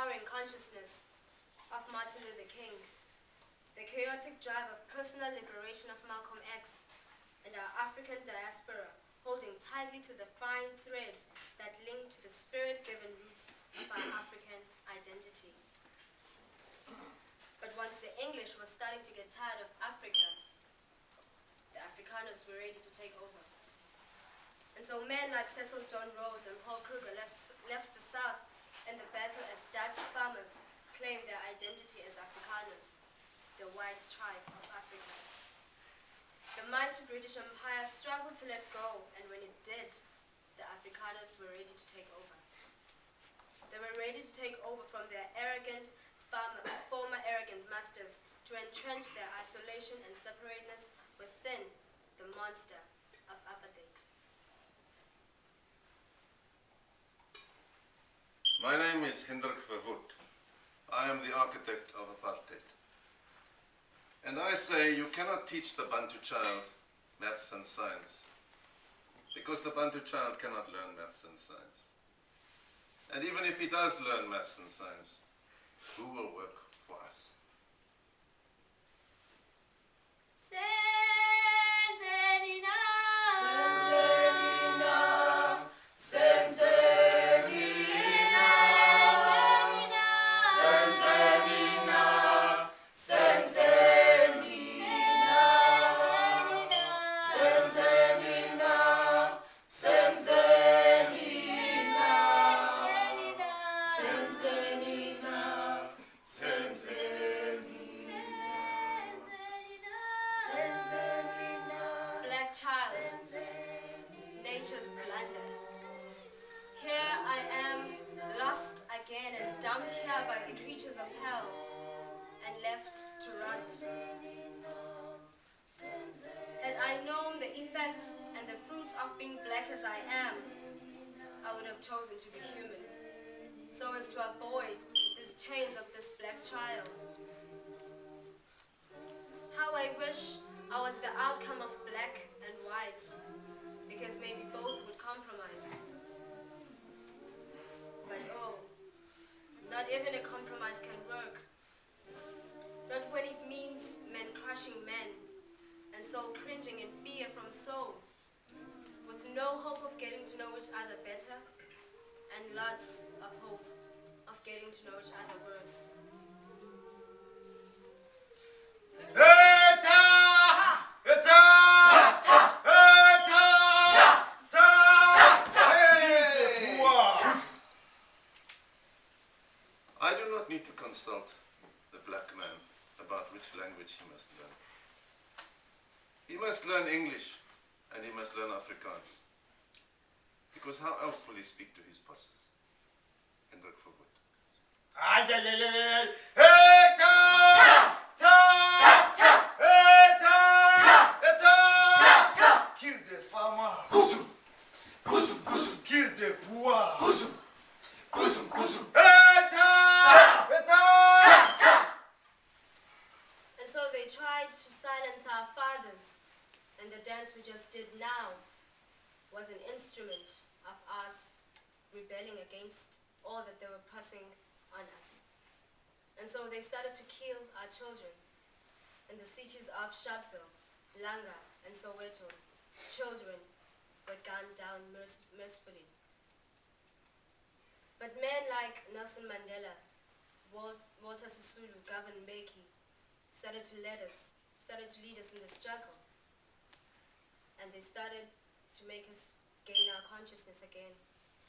empowering consciousness of Martin Luther King, the chaotic drive of personal liberation of Malcolm X, and our African diaspora holding tightly to the fine threads that link to the spirit-given roots of our African identity. But once the English was starting to get tired of Africa, the Afrikaners were ready to take over. And so men like Cecil John Rhodes and Paul Kruger left the South in the battle as Dutch farmers claimed their identity as Afrikaners, the white tribe of Africa. The mighty British Empire struggled to let go, and when it did, the Afrikaners were ready to take over. They were ready to take over from their former arrogant masters to entrench their isolation and separateness within the monster of apartheid. My name is Hendrik Verwoerd. I am the architect of apartheid. And I say you cannot teach the Bantu child maths and science, because the Bantu child cannot learn maths and science. And even if he does learn maths and science, who will work for us? Nature's blunder. Here I am, lost again and dumped here by the creatures of hell, and left to rot. Had I known the effects and the fruits of being black as I am, I would have chosen to be human, so as to avoid these chains of this black child. How I wish I was the outcome of black and white, because maybe both would compromise. But oh, not even a compromise can work. Not when it means men crushing men, and soul cringing in fear from soul, with no hope of getting to know each other better, and lots of hope of getting to know each other worse. I do not need to consult the black man about which language he must learn. He must learn English, and he must learn Afrikaans. Because how else will he speak to his bosses? Hendrik Verwoerd. Kill the farmers. Kill the poor. And so they tried to silence our fathers, and the dance we just did now was an instrument of us rebelling against all that they were pressing on us. And so they started to kill our children. In the cities of Sharpeville, Langa, and Soweto, children were gunned down mercifully. But men like Nelson Mandela, Walter Sisulu, Govan Mbeki started to lead us in the struggle. And they started to make us gain our consciousness again.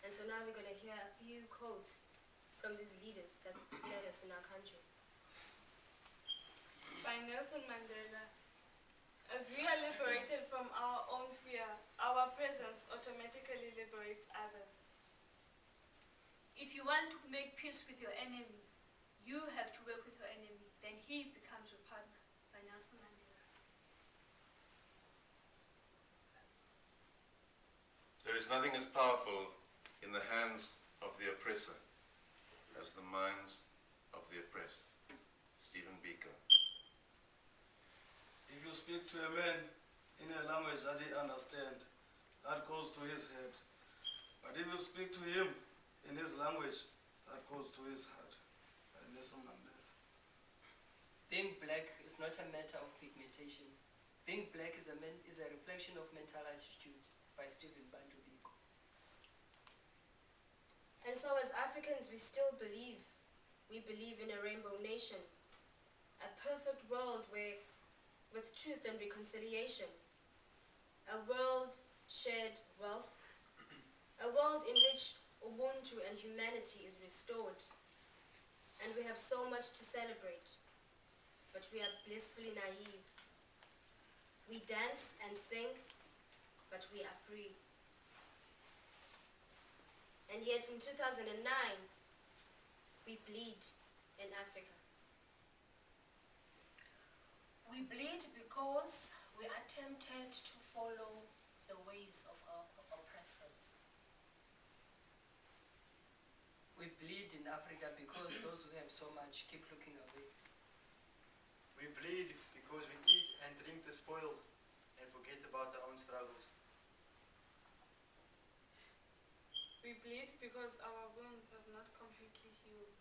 And so now we're going to hear a few quotes from these leaders that led us in our country. By Nelson Mandela. As we are liberated from our own fear, our presence automatically liberates others. If you want to make peace with your enemy, you have to work with your enemy. Then he becomes your partner. By Nelson Mandela. There is nothing as powerful in the hands of the oppressor as the minds of the oppressed. Stephen Biko. If you speak to a man in a language that he understands, that goes to his head. But if you speak to him in his language, that goes to his heart. Nelson Mandela. Being black is not a matter of pigmentation. Being black is a reflection of mental attitude by Stephen Bantu Biko. And so as Africans, we still believe. We believe in a rainbow nation, a perfect world with truth and reconciliation, a world shared wealth, a world in which Ubuntu and humanity is restored. And we have so much to celebrate, but we are blissfully naive. We dance and sing, but we are free. And yet in 2009, we bleed in Africa. We bleed because we are tempted to follow the ways of our oppressors. We bleed in Africa because those who have so much keep looking away. We bleed because we eat and drink the spoils and forget about our own struggles. We bleed because our wounds have not completely healed.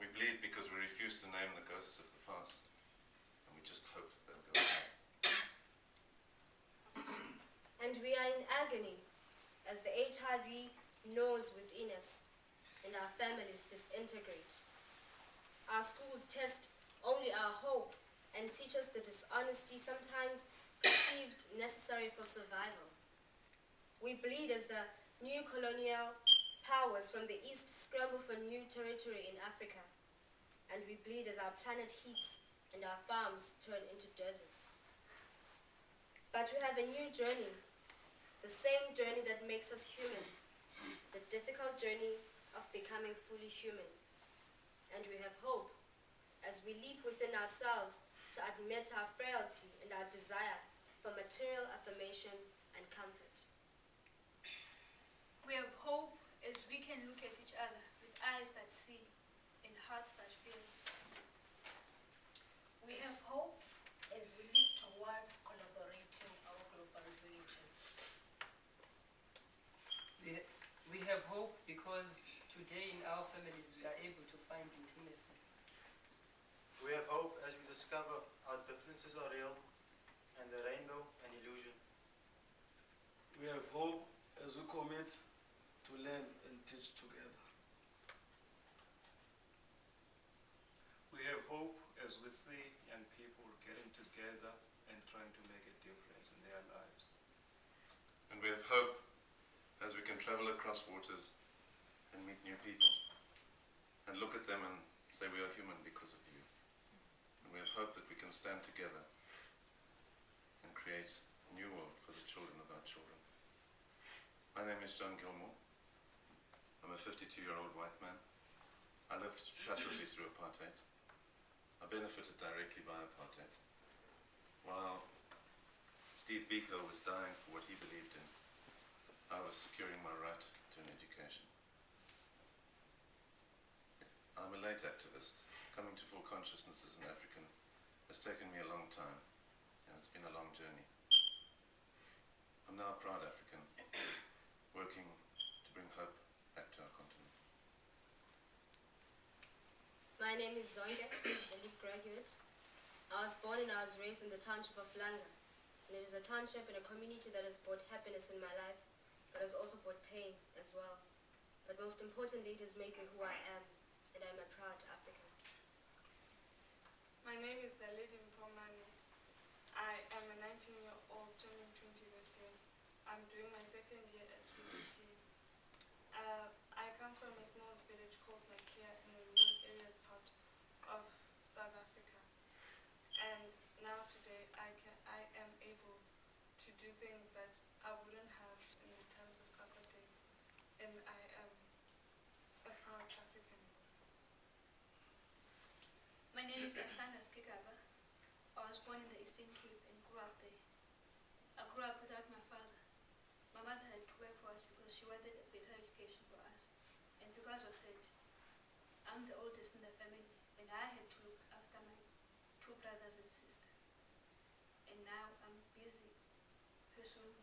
We bleed because we refuse to name the ghosts of the past, and we just hope that they'll go away. And we are in agony as the HIV gnaws within us and our families disintegrate. Our schools test only our hope and teach us the dishonesty sometimes perceived necessary for survival. We bleed as the new colonial powers from the east scramble for new territory in Africa. And we bleed as our planet heats and our farms turn into deserts. But we have a new journey, the same journey that makes us human, the difficult journey of becoming fully human. And we have hope as we leap within ourselves to admit our frailty and our desire for material affirmation and comfort. We have hope as we can look at each other with eyes that see and hearts that feel. We have hope as we leap towards collaborating our global villages. We have hope because today in our families we are able to find intimacy. We have hope as we discover our differences are real and the rainbow an illusion. We have hope as we commit to learn and teach together. We have hope as we see young people getting together and trying to make a difference in their lives. And we have hope as we can travel across waters and meet new people and look at them and say we are human because of you. And we have hope that we can stand together and create a new world for the children of our children. My name is John Gilmore. I'm a 52-year-old white man. I lived passively through apartheid. I benefited directly by apartheid. While Steve Biko was dying for what he believed in, I was securing my right to an education. I'm a late activist. Coming to full consciousness as an African has taken me a long time, and it's been a long journey. I'm now a proud African, working to bring hope back to our continent. My name is Zonke, a LEAP graduate. I was born and I was raised in the township of Langa. And it is a township and a community that has brought happiness in my life, but has also brought pain as well. But most importantly, it has made me who I am, and I'm a proud African. My name is Dalidi Mpomani. I am a 19-year-old turning 20 this year. I'm doing my second year at VCT. I come from a small village called Nakia in the rural areas part of South Africa. And now today I am able to do things that I wouldn't have in the times of apartheid. And I am a proud African. My name is Asanda Skikaba. I was born in the Eastern Cape and grew up there. I grew up without my father. My mother had to work for us because she wanted a better education for us. And because of that, I'm the oldest in the family, and I had to look after my two brothers and sister. And now I'm busy pursuing